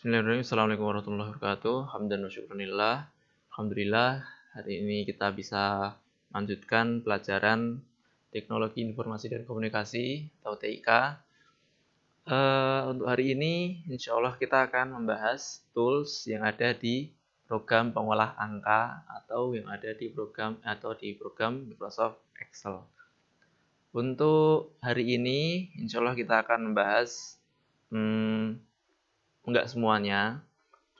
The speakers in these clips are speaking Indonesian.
Bismillahirrahmanirrahim. Assalamualaikum warahmatullahi wabarakatuh. Hamdan wa syukranillah. Alhamdulillah, hari ini kita bisa lanjutkan pelajaran Teknologi Informasi dan Komunikasi atau TIK. Untuk hari ini, insya Allah kita akan membahas tools yang ada di program pengolah angka atau yang ada di program Microsoft Excel. Untuk hari ini, insya Allah kita akan membahas enggak semuanya,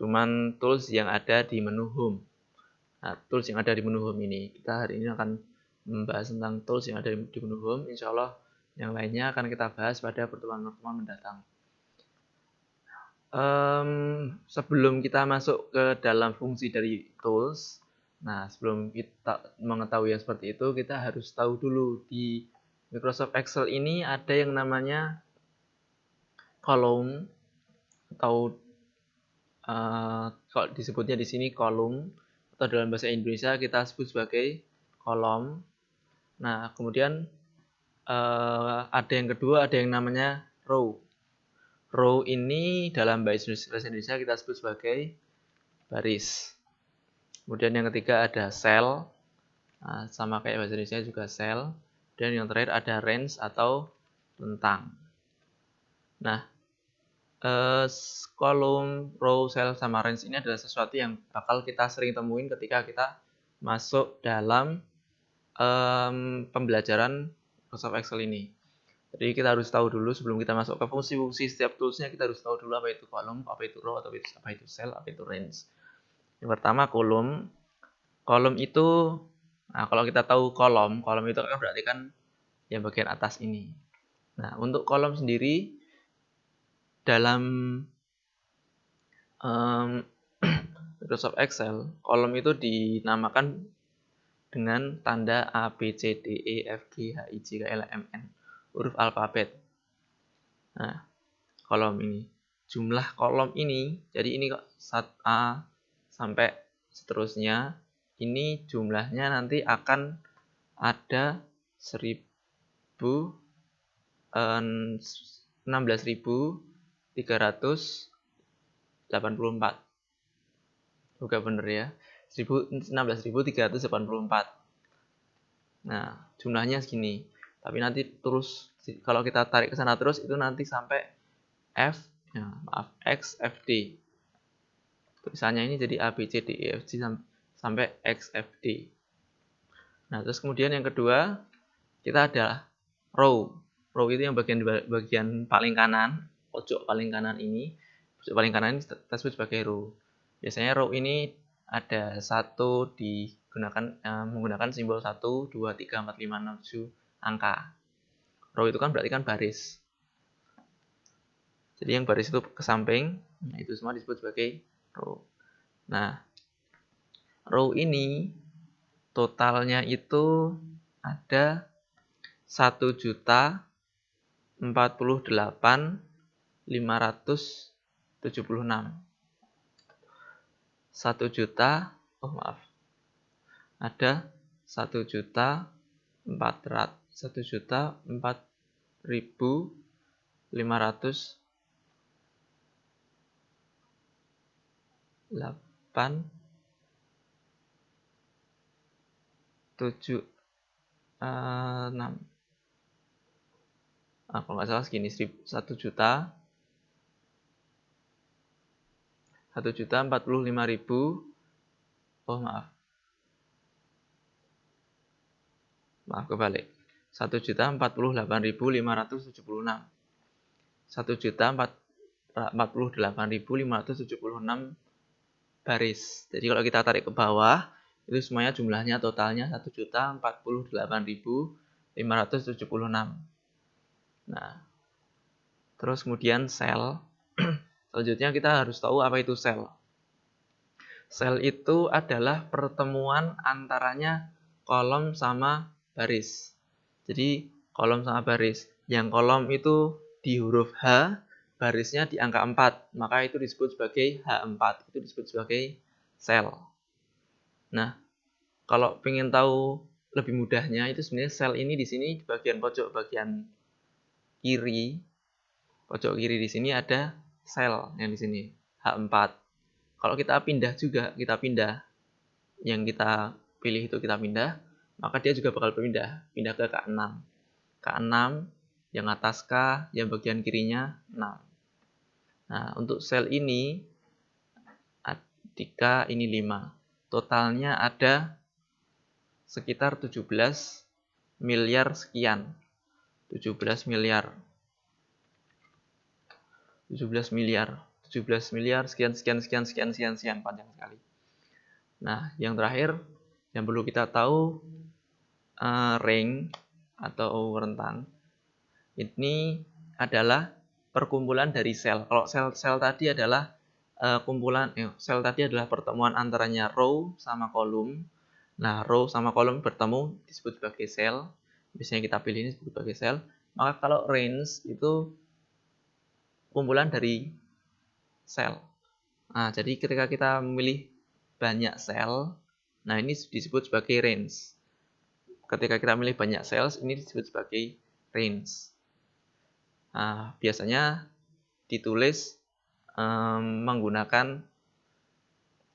cuman tools yang ada di menu home. Nah, tools yang ada di menu home ini, kita hari ini akan membahas tentang tools yang ada di menu home. Insya Allah yang lainnya akan kita bahas pada pertemuan-pertemuan mendatang. Sebelum kita masuk ke dalam fungsi dari tools, nah sebelum kita mengetahui yang seperti itu, kita harus tahu dulu di Microsoft Excel ini ada yang namanya column atau kalau disebutnya di sini kolom atau dalam bahasa Indonesia kita sebut sebagai kolom. Nah, kemudian ada yang kedua, ada yang namanya row. Row ini dalam bahasa Indonesia kita sebut sebagai baris. Kemudian yang ketiga ada cell, sama kayak bahasa Indonesia juga cell. Dan yang terakhir ada range atau rentang. Nah, kolom, row, cell, sama range ini adalah sesuatu yang bakal kita sering temuin ketika kita masuk dalam pembelajaran Microsoft Excel ini. Jadi kita harus tahu dulu sebelum kita masuk ke fungsi-fungsi setiap toolsnya, kita harus tahu dulu apa itu kolom, apa itu row, atau apa itu cell, apa itu range. Yang pertama kolom. Kolom itu, nah kalau kita tahu kolom itu kan berarti kan yang bagian atas ini. Nah, untuk kolom sendiri dalam Microsoft Excel, kolom itu dinamakan dengan tanda A, B, C, D, E, F, G, H, I, J, K, L, M, N, huruf alfabet. Nah, kolom ini, jumlah kolom ini, jadi ini kok A sampai seterusnya, ini jumlahnya nanti akan ada 16.384. Bukan bener ya, 16.384. Nah, jumlahnya segini. Tapi nanti terus, kalau kita tarik ke sana terus, itu nanti sampai X, F, D. Tulisannya ini jadi A, B, C, D, E, F, G sampai X, F, D. Nah, terus kemudian yang kedua, kita ada row. Row itu yang bagian paling kanan, pojok paling kanan ini. Pojok paling kanan ini kita sebut sebagai row. Biasanya row ini ada menggunakan simbol 1, 2, 3, 4, 5, 6, 7 angka. Row itu kan berarti kan baris. Jadi yang baris itu ke samping, nah itu semua disebut sebagai row. Nah, row ini totalnya itu ada 1.048.576. Ada 1.004.508 76. Kalau nggak salah segini, 1.045.000. Maaf kebalik. 1.048.576. 1.048.576 baris. Jadi kalau kita tarik ke bawah, itu semuanya jumlahnya totalnya 1.048.576. Nah, terus kemudian sel. Selanjutnya kita harus tahu apa itu sel. Sel itu adalah pertemuan antaranya kolom sama baris. Jadi kolom sama baris. Yang kolom itu di huruf H, barisnya di angka 4. Maka itu disebut sebagai H4. Itu disebut sebagai sel. Nah, kalau pengen tahu lebih mudahnya, itu sebenarnya sel ini di sini di bagian pojok bagian kiri. Pojok kiri di sini ada sel yang di sini. H4. Kalau kita pindah juga, yang kita pilih itu kita pindah, maka dia juga bakal pindah ke K6. K6 yang atas K, yang bagian kirinya 6. Nah, untuk sel ini di K ini 5. Totalnya ada sekitar 17 miliar sekian. 17 miliar. 17 miliar sekian panjang sekali. Nah, yang terakhir yang perlu kita tahu ring atau rentang ini adalah perkumpulan dari sel. Kalau sel tadi adalah sel tadi adalah pertemuan antaranya row sama kolom. Nah, row sama kolom bertemu disebut sebagai sel. Biasanya kita pilih ini disebut sebagai sel. Maka kalau range itu kumpulan dari sel. Nah, jadi ketika kita memilih banyak sel, nah ini disebut sebagai range. Ketika kita memilih banyak sel, ini disebut sebagai range. Nah, biasanya ditulis menggunakan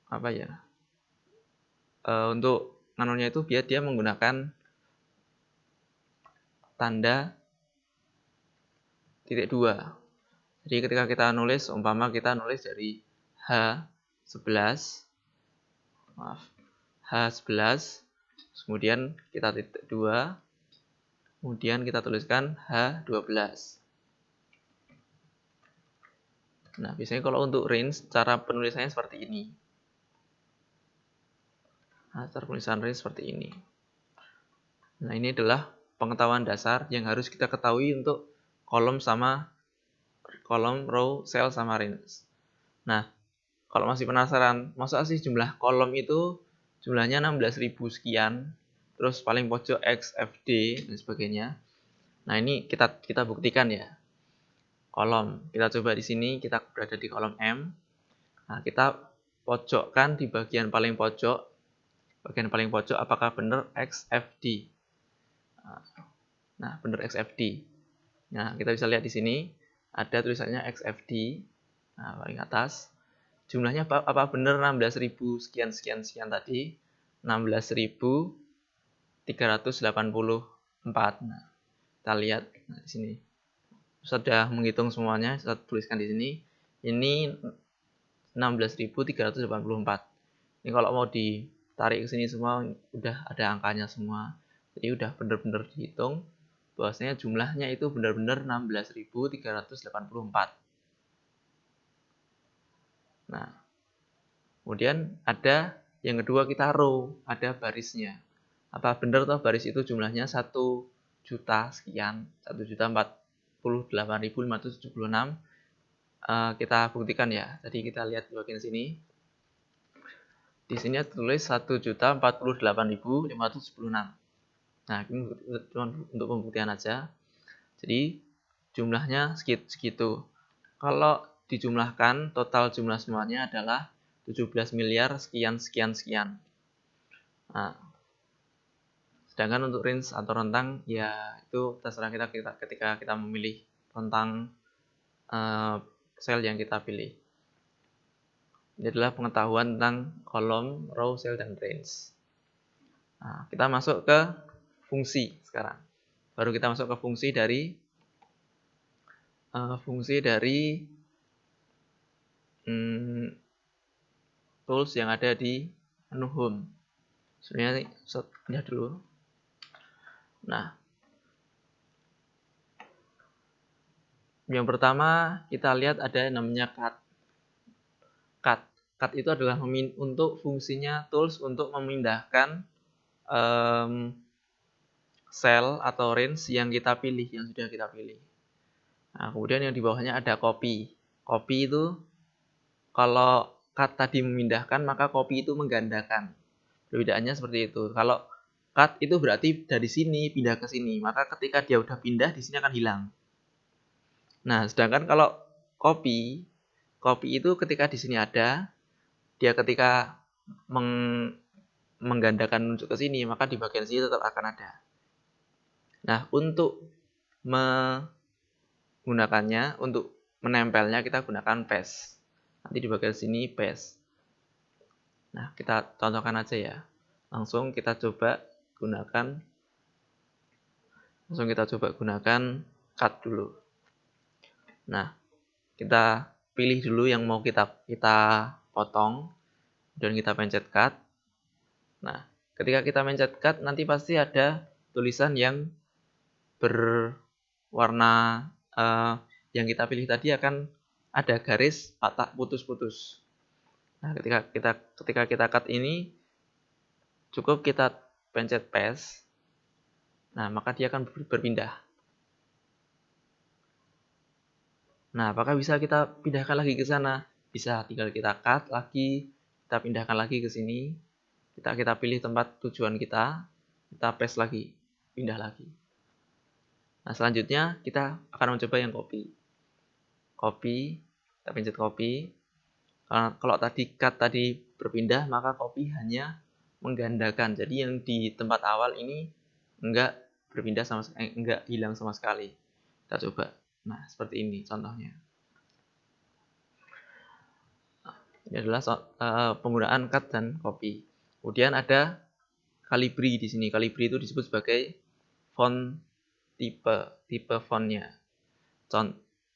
apa ya? Untuk manunya itu dia menggunakan tanda titik 2. Jadi ketika kita nulis, umpama kita nulis dari H11, kemudian kita titik 2, kemudian kita tuliskan H12. Nah, biasanya kalau untuk range, cara penulisannya seperti ini. Nah, cara penulisan range seperti ini. Nah, ini adalah pengetahuan dasar yang harus kita ketahui untuk kolom, row, sel, sama range. Nah, kalau masih penasaran, masa sih jumlah kolom itu jumlahnya 16.000 sekian, terus paling pojok X, F, D, dan sebagainya. Nah, ini kita buktikan ya. Kolom, kita coba di sini, kita berada di kolom M. Nah, kita pojokkan di bagian paling pojok. Bagian paling pojok apakah benar X, F, D. Nah, benar X, F, D. Nah, kita bisa lihat di sini ada tulisannya X, F, D. Nah, paling atas. Jumlahnya apa benar 16.000 sekian tadi? 16.384. Nah, kita lihat di sini. Sudah menghitung semuanya, saya tuliskan di sini. Ini 16.384. Ini kalau mau ditarik ke sini semua udah ada angkanya semua. Jadi udah benar-benar dihitung bahwasanya jumlahnya itu benar-benar 16.384. Nah, kemudian ada yang kedua, kita row, ada barisnya. Apa benar toh baris itu jumlahnya 1 juta sekian, 1.048.576. Kita buktikan ya. Jadi kita lihat di bagian sini. Di sini tulis 1.048.576. Nah, ini untuk pembuktian aja. Jadi jumlahnya segitu. Kalau dijumlahkan, total jumlah semuanya adalah 17 miliar sekian. Nah, sedangkan untuk range atau rentang, ya itu terserah kita ketika kita memilih rentang sel yang kita pilih. Ini adalah pengetahuan tentang kolom, row, sel, dan range. Nah, kita masuk ke fungsi sekarang. Baru kita masuk ke fungsi dari tools yang ada di menu home. Sebenarnya lihat dulu. Nah, yang pertama kita lihat ada namanya cut. Cut itu adalah untuk fungsinya tools untuk memindahkan sel atau range yang kita pilih, yang sudah kita pilih. Nah, kemudian yang di bawahnya ada copy. Copy itu kalau cut tadi memindahkan, maka copy itu menggandakan. Perbedaannya seperti itu. Kalau cut itu berarti dari sini pindah ke sini, maka ketika dia udah pindah di sini akan hilang. Nah, sedangkan kalau copy itu ketika di sini ada, dia ketika menggandakan menuju ke sini, maka di bagian sini tetap akan ada. Nah, untuk menggunakannya, untuk menempelnya kita gunakan paste. Nanti di bagian sini paste. Nah, kita contohkan aja ya. Langsung kita coba gunakan cut dulu. Nah, kita pilih dulu yang mau kita potong, dan kita pencet cut. Nah, ketika kita pencet cut, nanti pasti ada tulisan yang berwarna yang kita pilih tadi akan ada garis patah putus-putus. Nah, ketika kita cut ini, cukup kita pencet paste. Nah, maka dia akan berpindah. Nah, apakah bisa kita pindahkan lagi ke sana? Bisa, tinggal kita cut lagi, kita pindahkan lagi ke sini. Kita pilih tempat tujuan kita paste lagi, pindah lagi. Nah, selanjutnya kita akan mencoba yang copy. Kita pencet copy. Kalau tadi cut tadi berpindah, maka copy hanya menggandakan. Jadi yang di tempat awal ini enggak berpindah enggak hilang sama sekali. Kita coba. Nah, seperti ini contohnya. Ini adalah penggunaan cut dan copy. Kemudian ada Calibri di sini. Calibri itu disebut sebagai font tipe fontnya.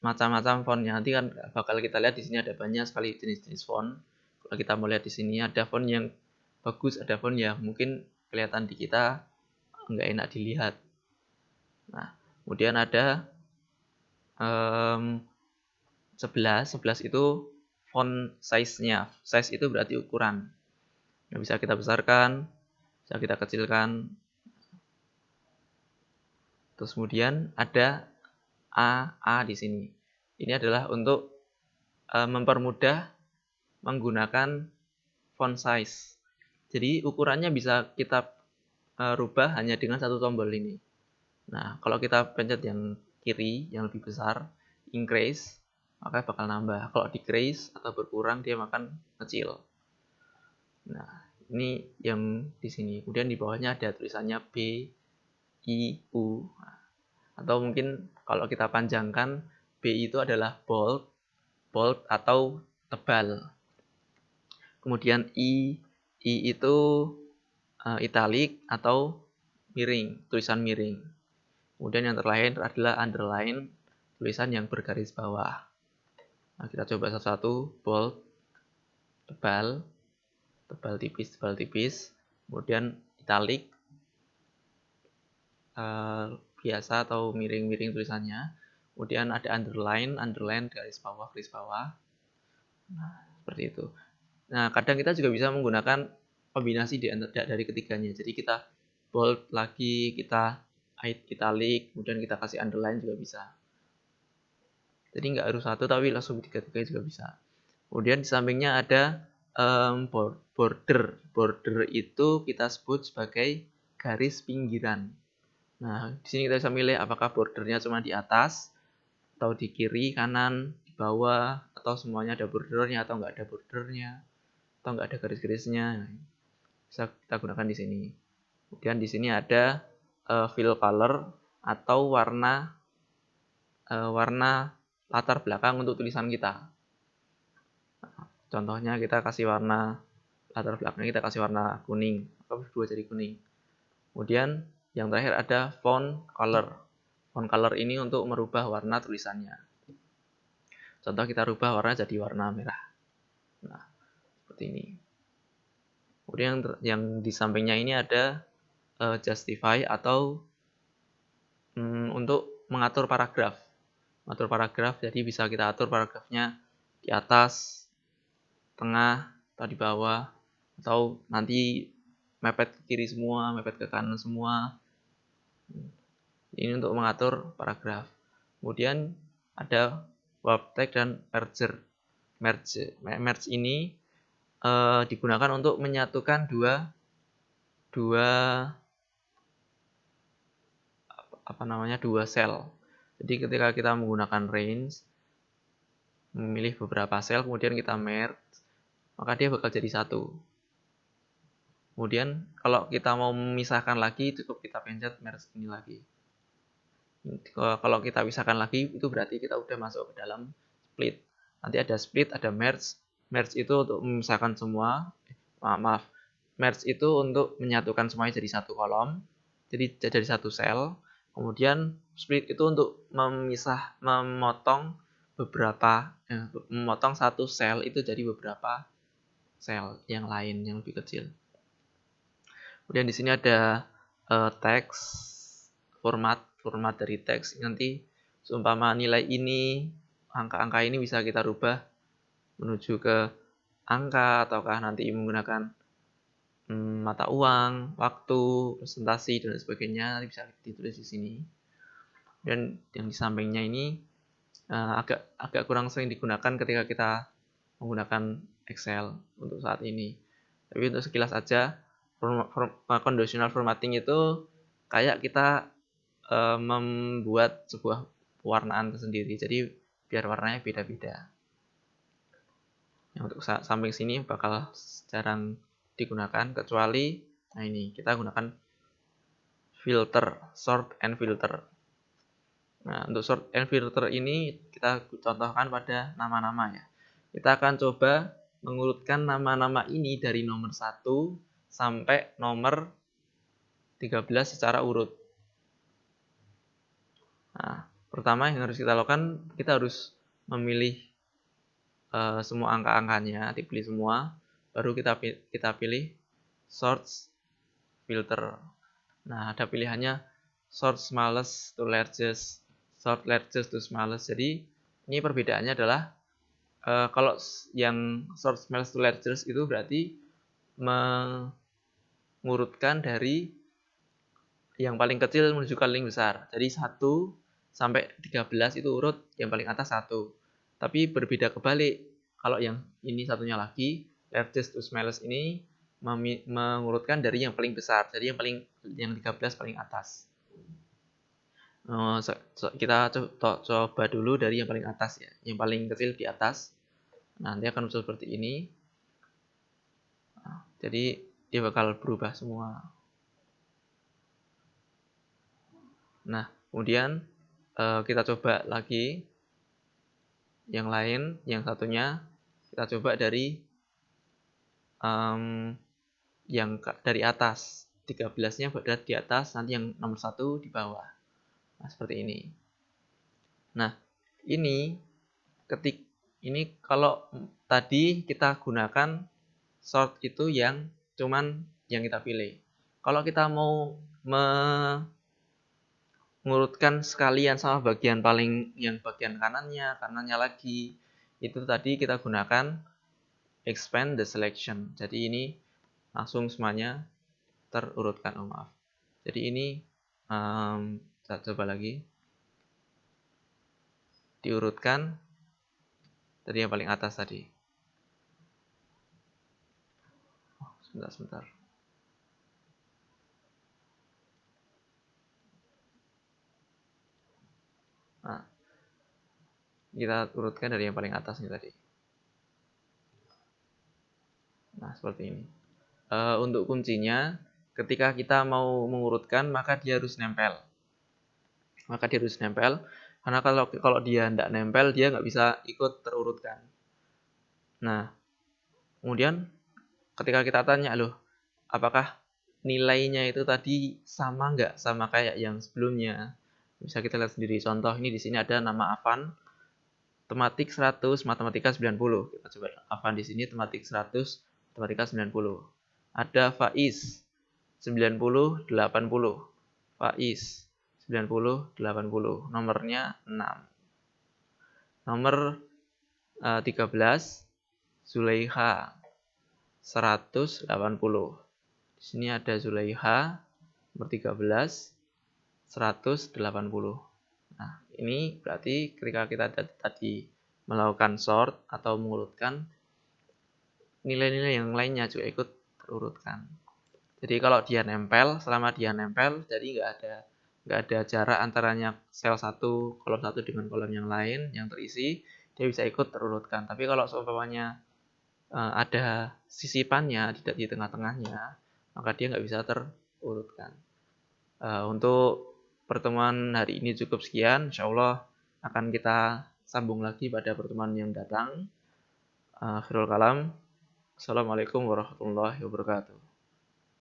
Macam-macam fontnya. Nanti kan bakal kita lihat di sini ada banyak sekali jenis-jenis font. Kalau kita mau lihat di sini ada font yang bagus, ada font yang mungkin kelihatan di kita nggak enak dilihat. Nah, kemudian ada 11 itu font size-nya. Size itu berarti ukuran. Yang bisa kita besarkan, bisa kita kecilkan. Terus kemudian ada A di sini. Ini adalah untuk mempermudah menggunakan font size. Jadi ukurannya bisa kita rubah hanya dengan satu tombol ini. Nah, kalau kita pencet yang kiri yang lebih besar, increase, maka bakal nambah. Kalau decrease atau berkurang dia akan kecil. Nah, ini yang di sini. Kemudian di bawahnya ada tulisannya B, I, U. Atau mungkin kalau kita panjangkan, B itu adalah bold atau tebal. Kemudian I itu italic atau miring, tulisan miring. Kemudian yang terakhir adalah underline, tulisan yang bergaris bawah. Nah, kita coba satu-satu. Bold, tebal tipis. Kemudian italic, biasa atau miring-miring tulisannya. Kemudian ada underline garis bawah. Nah, seperti itu. Nah, kadang kita juga bisa menggunakan kombinasi dari ketiganya. Jadi kita bold lagi, kita italic, kemudian kita kasih underline juga bisa. Jadi nggak harus satu, tapi langsung tiga-tiga juga bisa. Kemudian di sampingnya ada border. Border itu kita sebut sebagai garis pinggiran. Nah, di sini kita bisa milih apakah bordernya cuma di atas, atau di kiri, kanan, di bawah, atau semuanya ada bordernya, atau nggak ada bordernya, atau nggak ada garis-garisnya. Bisa kita gunakan di sini. Kemudian di sini ada fill color atau warna latar belakang untuk tulisan kita. Nah, contohnya kita kasih warna latar belakangnya kita kasih warna kuning, atau berdua jadi kuning. Kemudian yang terakhir ada font color. Font color ini untuk merubah warna tulisannya. Contoh kita rubah warna jadi warna merah. Nah, seperti ini. Kemudian yang di sampingnya ini ada justify atau untuk mengatur paragraf. Jadi bisa kita atur paragrafnya di atas, tengah, atau di bawah, atau nanti mepet ke kiri semua, mepet ke kanan semua. Ini untuk mengatur paragraf. Kemudian ada warp text dan merger. Merge ini digunakan untuk menyatukan dua sel. Jadi ketika kita menggunakan range, memilih beberapa sel, kemudian kita merge, maka dia bakal jadi satu. Kemudian kalau kita mau memisahkan lagi, cukup kita pencet merge ini lagi. Kalau kita pisahkan lagi, itu berarti kita udah masuk ke dalam split. Nanti ada split, ada merge. Merge itu untuk memisahkan semua. Maaf. Merge itu untuk menyatukan semuanya jadi satu kolom. Jadi dari satu sel. Kemudian split itu untuk memotong memotong satu sel itu jadi beberapa sel yang lain yang lebih kecil. Kemudian di sini ada teks, format dari teks. Nanti seumpama nilai ini, angka-angka ini bisa kita rubah menuju ke angka, ataukah nanti menggunakan mata uang, waktu, presentasi, dan sebagainya. Nanti bisa ditulis di sini. Dan yang di sampingnya ini agak kurang sering digunakan ketika kita menggunakan Excel untuk saat ini. Tapi untuk sekilas aja, conditional formatting itu kayak kita membuat sebuah pewarnaan tersendiri. Jadi biar warnanya beda-beda. Yang untuk samping sini bakal jarang digunakan kecuali ini kita gunakan filter, sort and filter. Nah, untuk sort and filter ini kita contohkan pada nama-nama ya. Kita akan coba mengurutkan nama-nama ini dari nomor 1 sampai nomor 13 secara urut. Nah, pertama yang harus kita lakukan, kita harus memilih semua angka-angkanya, dipilih semua, baru kita pilih sort filter. Nah, ada pilihannya sort smallest to largest, sort largest to smallest. Jadi ini perbedaannya adalah kalau yang sort smallest to largest itu berarti mengurutkan dari yang paling kecil menuju ke paling besar. Jadi 1 sampai 13 itu urut yang paling atas 1. Tapi berbeda kebalik. Kalau yang ini satunya lagi, largest to smallest ini mengurutkan dari yang paling besar. Jadi yang 13 paling atas. Kita coba dulu dari yang paling atas ya. Yang paling kecil di atas. Nanti akan muncul seperti ini. Jadi dia bakal berubah semua. Nah, kemudian kita coba lagi yang lain, yang satunya kita coba dari yang dari atas. 13-nya berada di atas, nanti yang nomor 1 di bawah. Nah, seperti ini. Nah, ini kalau tadi kita gunakan sort itu yang cuman yang kita pilih. Kalau kita mau mengurutkan sekalian sama bagian bagian kanannya lagi, itu tadi kita gunakan expand the selection. Jadi ini langsung semuanya terurutkan. Maaf. Jadi ini saya coba lagi diurutkan dari yang paling atas tadi. Sebentar. Nah, kita urutkan dari yang paling atas nih tadi. Nah, seperti ini. Untuk kuncinya, ketika kita mau mengurutkan, maka dia harus nempel. Karena kalau dia tidak nempel, dia nggak bisa ikut terurutkan. Nah, kemudian ketika kita tanya, loh, apakah nilainya itu tadi sama nggak sama kayak yang sebelumnya? Bisa kita lihat sendiri. Contoh ini di sini ada nama Avan, tematik 100, matematika 90. Kita coba Avan di sini tematik 100, matematika 90. Ada Faiz 90, 80. Faiz 90, 80. Nomornya 6. Nomor 13 Zulaiha 180. Di sini ada Zulaiha nomor 13 180. Nah, ini berarti ketika kita tadi melakukan sort atau mengurutkan, nilai-nilai yang lainnya juga ikut terurutkan. Jadi kalau dia nempel, selama dia nempel, jadi nggak ada jarak antaranya sel kolom 1 dengan kolom yang lain yang terisi, dia bisa ikut terurutkan. Tapi kalau seumpamanya ada sisipannya di tengah-tengahnya, maka dia nggak bisa terurutkan. Untuk pertemuan hari ini cukup sekian. Insya Allah akan kita sambung lagi pada pertemuan yang datang. Akhirul kalam. Assalamualaikum warahmatullahi wabarakatuh.